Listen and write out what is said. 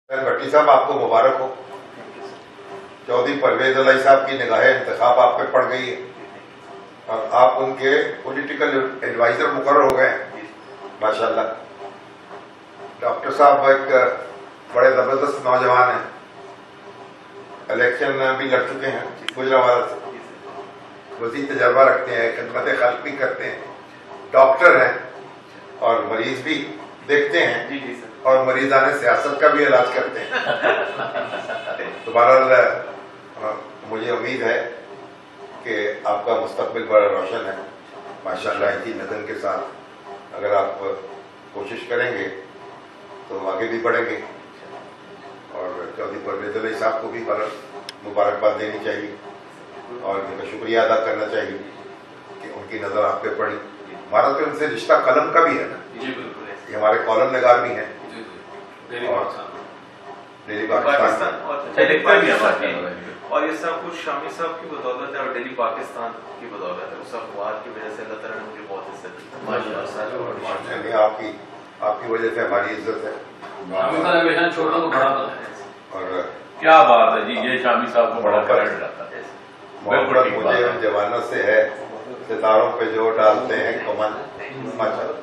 भट्टी साहब, आपको मुबारक हो। चौधरी परवेज अलाई साहब की निगाहे इंतखाब आप पे पड़ गई है और आप उनके पॉलिटिकल एडवाइजर मुकर्रर हो गए हैं, माशाल्लाह। डॉक्टर साहब एक बड़े जबरदस्त नौजवान हैं, इलेक्शन भी लड़ चुके हैं गुजरावाला से, वसी तजर्बा रखते हैं, खिदमत खल्क भी करते हैं, डॉक्टर हैं और मरीज भी देखते हैं और मरीजाने सियासत का भी इलाज करते हैं। तो बहरहाल मुझे उम्मीद है कि आपका मुस्तकबिल बड़ा रोशन है, माशाल्लाह। इसी नज़र के साथ अगर आप कोशिश करेंगे तो आगे भी बढ़ेंगे और चौधरी परवेज अली साहब को भी मुबारकबाद देनी चाहिए और उनका शुक्रिया अदा करना चाहिए कि उनकी नज़र आप पे पड़ी। हमारा तो इनसे रिश्ता कलम का भी है ना, ये हमारे कॉलम नगार भी हैं और डेली पाकिस्तान और ये सब कुछ शामी साहब की बदौलत है और डेली पाकिस्तान की बदौलत है। उस अखबार की वजह से अल्लाह ताला ने मुझे बहुत इज्जत दी। आपकी वजह से हमारी इज्जत है। छोटों को बड़ा और क्या बात है जी, ये शामी साहब को बड़ा करंट जाता है। मोहब्बत मुझे उन जवानों से है, सितारों पे जो डालते हैं कमन, माशाल्लाह।